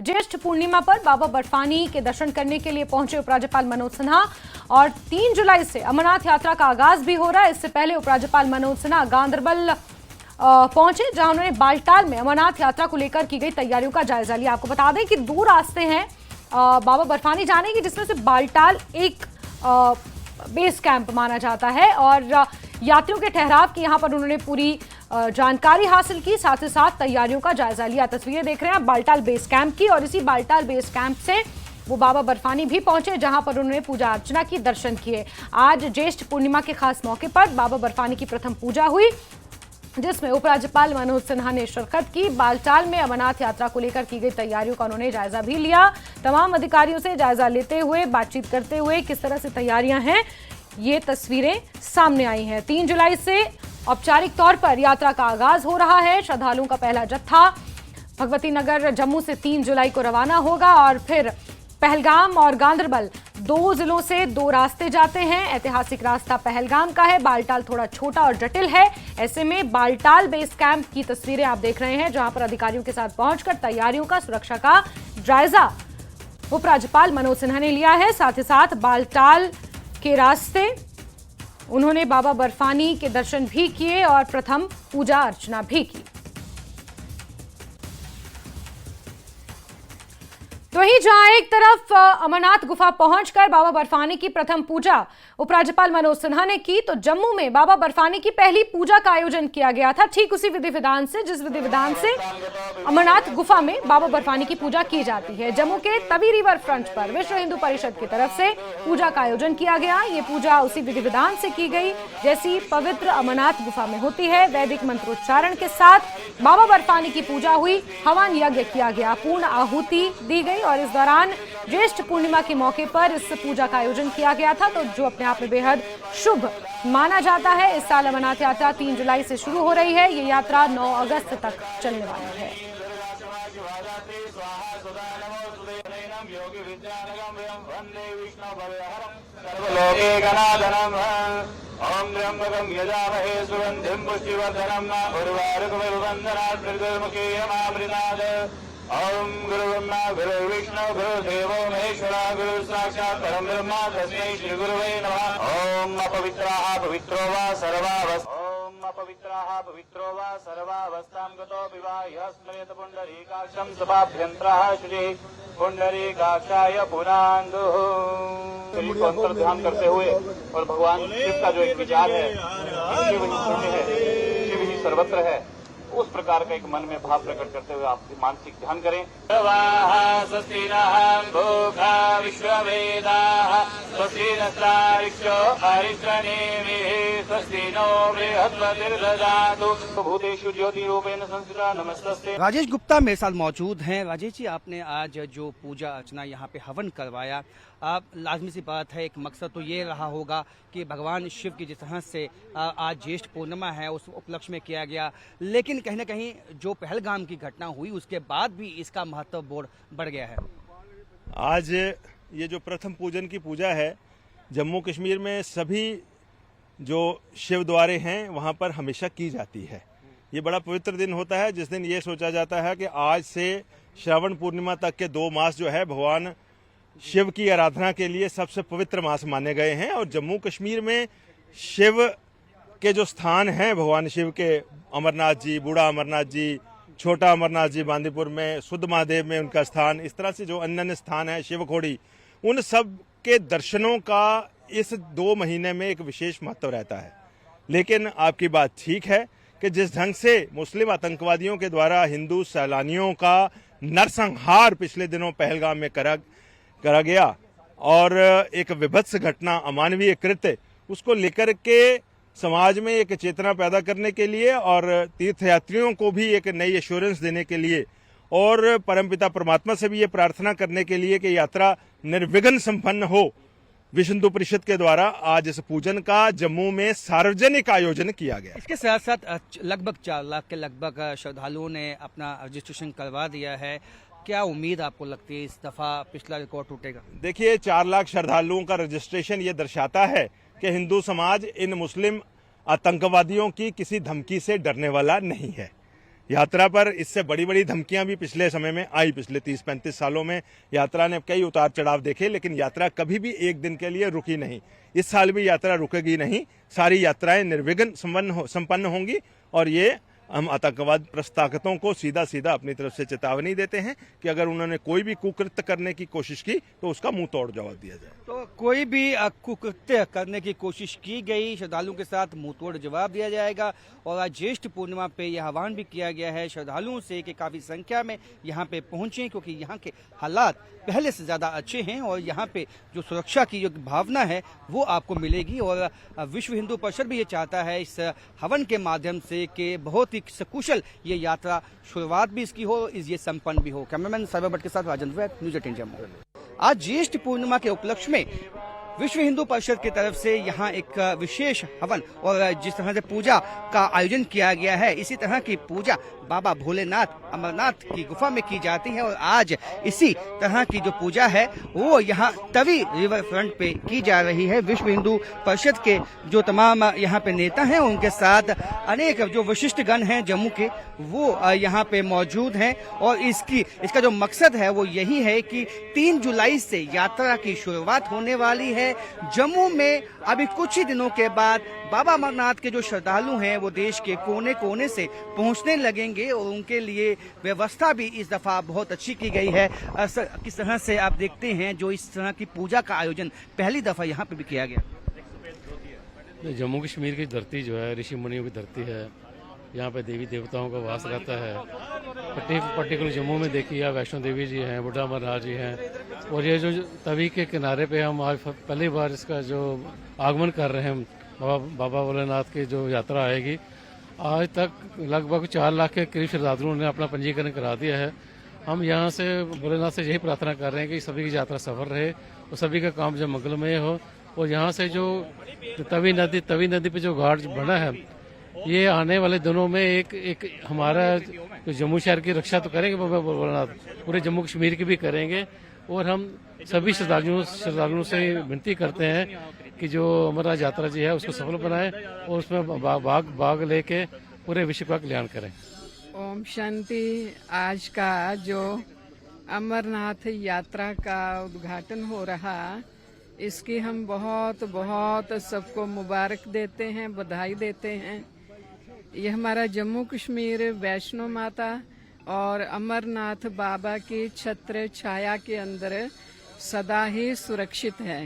है। ज्येष्ठ पूर्णिमा पर बाबा बर्फानी के दर्शन करने के लिए पहुंचे उपराज्यपाल मनोज सिन्हा और 3 जुलाई से अमरनाथ यात्रा का आगाज भी हो रहा है। इससे पहले उपराज्यपाल मनोज सिन्हा गांदरबल पहुंचे, जहां उन्होंने बालटाल में अमरनाथ यात्रा को लेकर की गई तैयारियों का जायजा लिया। आपको बता दें कि 2 रास्ते हैं बाबा बर्फानी जाने की, जिसमें से बालटाल एक बेस कैंप माना जाता है और यात्रियों के ठहराव की यहां पर उन्होंने पूरी जानकारी हासिल की, साथ ही साथ तैयारियों का जायजा लिया। तस्वीरें देख रहे हैं आप बालटाल बेस कैंप की, और इसी बालटाल बेस कैंप से वो बाबा बर्फानी भी पहुंचे, जहां पर उन्होंने पूजा अर्चना की, दर्शन किए। आज ज्येष्ठ पूर्णिमा के खास मौके पर बाबा बर्फानी की प्रथम पूजा हुई, जिसमें उपराज्यपाल मनोज सिन्हा ने शिरकत की। बालटाल में अमरनाथ यात्रा को लेकर की गई तैयारियों का उन्होंने जायजा भी लिया। तमाम अधिकारियों से जायजा लेते हुए, बातचीत करते हुए किस तरह से तैयारियां हैं, ये तस्वीरें सामने आई हैं। 3 जुलाई से औपचारिक तौर पर यात्रा का आगाज हो रहा है। श्रद्धालुओं का पहला जत्था भगवती नगर जम्मू से 3 जुलाई को रवाना होगा और फिर पहलगाम और गांदरबल 2 जिलों से 2 रास्ते जाते हैं। ऐतिहासिक रास्ता पहलगाम का है, बालटाल थोड़ा छोटा और जटिल है। ऐसे में बालटाल बेस कैंप की तस्वीरें आप देख रहे हैं, जहां पर अधिकारियों के साथ पहुंचकर तैयारियों का, सुरक्षा का जायजा उपराज्यपाल मनोज सिन्हा ने लिया है। साथ ही साथ बालटाल के रास्ते उन्होंने बाबा बर्फानी के दर्शन भी किए और प्रथम पूजा अर्चना भी की। तो वहीं जहां एक तरफ अमरनाथ गुफा पहुंचकर बाबा बर्फानी की प्रथम पूजा उपराज्यपाल मनोज सिन्हा ने की, तो जम्मू में बाबा बर्फानी की पहली पूजा का आयोजन किया गया था, ठीक उसी विधि विधान से जिस विधि विधान से अमरनाथ गुफा में बाबा बर्फानी की पूजा की जाती है। जम्मू के तवी रिवर फ्रंट पर विश्व हिंदू परिषद की तरफ से पूजा का आयोजन किया गया। ये पूजा उसी विधि विधान से की गई जैसी पवित्र अमरनाथ गुफा में होती है। वैदिक मंत्रोच्चारण के साथ बाबा बर्फानी की पूजा हुई, हवन यज्ञ किया गया, पूर्ण आहुति दी गई और इस दौरान ज्येष्ठ पूर्णिमा के मौके पर इस पूजा का आयोजन किया गया था, तो जो अपने आप में बेहद शुभ माना जाता है। इस साल अमरनाथ यात्रा 3 जुलाई से शुरू हो रही है। ये यात्रा 9 अगस्त तक चलने वाली है। ओम त्र्यंबकं यजामहे सुगंधिं पुष्टिवर्धनं उर्वारुकमिव बन्धनात् ओम गुरु ब्रह्मा गुरु विष्णु गुरु देवो महेश्वरा गुरु साक्षात् परम ब्रह्म तस्मै श्री गुरुवे नमः। ओम अपवित्राः पवित्रो वा सर्वावस्थां गतो विवाह्य स्मरेत पुंडरीकाक्षं सभाभ्यन्तरः शुचि पुंडरीकाक्षाय पुनान्दुः। शरीर को अंतर ध्यान करते हुए और भगवान शिव का जो एक विचार है, शिव ही शून्य है, शिव ही सर्वत्र है, उस प्रकार का एक मन में भाव प्रकट करते हुए आप मानसिक ध्यान करें। स्वस्ति नः भूखा विश्ववेदाः स्वस्ति नस्तारिक्षो अरिष्टनेमिः स्वस्ति नो बृहस्पतिर्दधातु भूतेषु ज्योतिरूपेण संस्थिता नमस्तस्ते। राजेश गुप्ता मेरे साथ मौजूद हैं। राजेश जी, आपने आज जो पूजा अर्चना यहाँ पे हवन करवाया, आप लाजमी सी बात है, एक मकसद तो ये रहा होगा कि भगवान शिव की जिस तरह से आज ज्येष्ठ पूर्णिमा है उस उपलक्ष्य में किया गया, लेकिन कहीं ना कहीं जो पहलगाम की घटना हुई उसके बाद भी इसका महत्व बढ़ गया है। आज ये जो प्रथम पूजन की पूजा है, जम्मू कश्मीर में सभी जो शिव द्वारे हैं वहाँ पर हमेशा की जाती है। ये बड़ा पवित्र दिन होता है, जिस दिन ये सोचा जाता है कि आज से श्रावण पूर्णिमा तक के 2 मास जो है भगवान शिव की आराधना के लिए सबसे पवित्र मास माने गए हैं। और जम्मू कश्मीर में शिव के जो स्थान हैं भगवान शिव के, अमरनाथ जी, बूढ़ा अमरनाथ जी, छोटा अमरनाथ जी बांदीपुर में, सुध महादेव में उनका स्थान, इस तरह से जो अन्य अन्य स्थान है, शिवखोड़ी, उन सब के दर्शनों का इस 2 महीने में एक विशेष महत्व रहता है। लेकिन आपकी बात ठीक है कि जिस ढंग से मुस्लिम आतंकवादियों के द्वारा हिंदू सैलानियों का नरसंहार पिछले दिनों पहलगाम में करा गया और एक विभत्स घटना, अमानवीय कृत्य, उसको लेकर के समाज में एक चेतना पैदा करने के लिए और तीर्थयात्रियों को भी एक नई एश्योरेंस देने के लिए और परमपिता परमात्मा से भी ये प्रार्थना करने के लिए कि यात्रा निर्विघ्न संपन्न हो, विश्व हिंदू परिषद के द्वारा आज इस पूजन का जम्मू में सार्वजनिक आयोजन किया गया। इसके साथ साथ लगभग 4 लाख के लगभग श्रद्धालुओं ने अपना रजिस्ट्रेशन करवा दिया है। क्या उम्मीद आपको लगती है इस दफा पिछला रिकॉर्ड टूटेगा? देखिए, 4 लाख श्रद्धालुओं का रजिस्ट्रेशन ये दर्शाता है कि हिंदू समाज इन मुस्लिम आतंकवादियों की किसी धमकी से डरने वाला नहीं है। यात्रा पर इससे बड़ी बड़ी धमकियां भी पिछले समय में आई। पिछले 30-35 सालों में यात्रा ने कई उतार चढ़ाव देखे, लेकिन यात्रा कभी भी एक दिन के लिए रुकी नहीं। इस साल भी यात्रा रुकेगी नहीं। सारी यात्राएं निर्विघ्न संपन्न होंगी और ये हम आतंकवाद प्रस्तावकों को सीधा सीधा अपनी तरफ से चेतावनी देते हैं कि अगर उन्होंने कोई भी कुकृत्य करने की कोशिश की तो उसका मुंह तोड़ जवाब दिया जाए। तो कोई भी कुकृत्य करने की कोशिश की गई, श्रद्धालुओं के साथ मुंह तोड़ जवाब दिया जाएगा। और आज ज्येष्ठ पूर्णिमा पे यह आह्वान भी किया गया है श्रद्धालुओं से कि काफी संख्या में यहाँ पे पहुंचे, क्योंकि यहाँ के हालात पहले से ज्यादा अच्छे हैं और यहाँ पे जो सुरक्षा की जो भावना है वो आपको मिलेगी। और विश्व हिंदू परिषद भी ये चाहता है इस हवन के माध्यम से कि बहुत ही सकुशल ये यात्रा शुरुआत भी इसकी हो, ये संपन्न भी हो। कैमरामैन साइबर भट्ट के साथ राजेंद्र वैद, न्यूज़ 18 जम्मू। आज ज्येष्ठ पूर्णिमा के उपलक्ष्य में विश्व हिंदू परिषद की तरफ से यहाँ एक विशेष हवन और जिस तरह से पूजा का आयोजन किया गया है, इसी तरह की पूजा बाबा भोलेनाथ अमरनाथ की गुफा में की जाती है। और आज इसी तरह की जो पूजा है वो यहाँ तवी रिवर फ्रंट पे की जा रही है। विश्व हिंदू परिषद के जो तमाम यहाँ पे नेता हैं, उनके साथ अनेक जो विशिष्ट गण हैं जम्मू के, वो यहाँ पे मौजूद हैं। और इसका जो मकसद है वो यही है कि 3 जुलाई से यात्रा की शुरुआत होने वाली है। जम्मू में अभी कुछ ही दिनों के बाद बाबा अमरनाथ के जो श्रद्धालु हैं वो देश के कोने कोने से पहुंचने लगेंगे और उनके लिए व्यवस्था भी इस दफा बहुत अच्छी की गई है। किस तरह से आप देखते हैं जो इस तरह की पूजा का आयोजन पहली दफा यहाँ पे भी किया गया। जम्मू कश्मीर की धरती जो है ऋषि मुनियों की धरती है। यहाँ पे देवी देवताओं का वास रहता है। पर्टिकुलर जम्मू में देखिए वैष्णो देवी जी हैं, बुढ़ा अमरनाथ जी हैं। और ये जो तवी के किनारे पे हम आज पहली बार इसका जो आगमन कर रहे हैं, बाबा भोलेनाथ की जो यात्रा आएगी। आज तक लगभग 4 लाख के करीब श्रद्धालुओं ने अपना पंजीकरण करा दिया है। हम यहाँ से भोलेनाथ से यही प्रार्थना कर रहे हैं कि सभी की यात्रा सफल रहे और सभी का काम जो मंगलमय हो। और यहाँ से जो तवी नदी पे जो घाट बना है, ये आने वाले दिनों में एक हमारा जो जम्मू शहर की रक्षा तो करेंगे बाबा भोलेनाथ, पूरे जम्मू कश्मीर की भी करेंगे। और हम सभी श्रद्धालुओं से विनती करते हैं कि जो अमरनाथ यात्रा जी है उसको सफल बनाए और उसमें भाग लेके पूरे विश्व का कल्याण करें। ओम शांति। आज का जो अमरनाथ यात्रा का उद्घाटन हो रहा, इसकी हम बहुत सबको मुबारक देते हैं, बधाई देते हैं। ये हमारा जम्मू कश्मीर वैष्णो माता और अमरनाथ बाबा की छत्र छाया के अंदर सदा ही सुरक्षित है।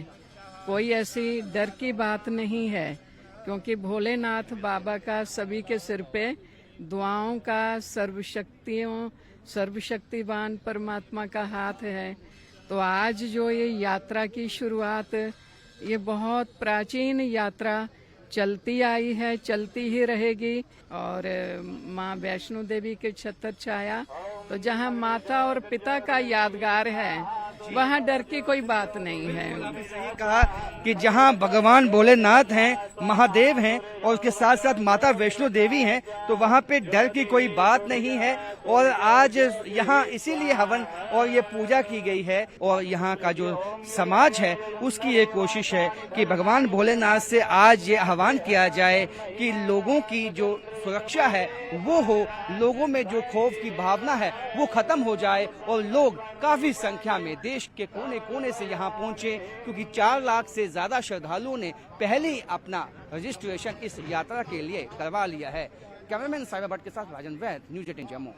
कोई ऐसी डर की बात नहीं है, क्योंकि भोलेनाथ बाबा का सभी के सिर पे दुआओं का सर्वशक्तिवान परमात्मा का हाथ है। तो आज जो ये यात्रा की शुरुआत, ये बहुत प्राचीन यात्रा चलती आई है, चलती ही रहेगी। और माँ वैष्णो देवी के छत्र छाया, तो जहाँ माता और पिता का यादगार है, वहाँ डर की कोई बात नहीं है। सही कहा कि जहाँ भगवान भोलेनाथ हैं, महादेव हैं और उसके साथ साथ माता वैष्णो देवी हैं, तो वहाँ पे डर की कोई बात नहीं है। और आज यहाँ इसीलिए हवन और ये पूजा की गई है। और यहाँ का जो समाज है उसकी ये कोशिश है कि भगवान भोलेनाथ से आज ये आह्वान किया जाए कि लोगों की जो सुरक्षा है वो हो, लोगों में जो खौफ की भावना है वो खत्म हो जाए और लोग काफी संख्या में देश के कोने कोने से यहाँ पहुंचे, क्योंकि 4 लाख से ज्यादा श्रद्धालुओं ने पहले ही अपना रजिस्ट्रेशन इस यात्रा के लिए करवा लिया है। कैमरामैन साइबर भट्ट के साथ राजेंद्र वैद, न्यूज़ 18 जम्मू।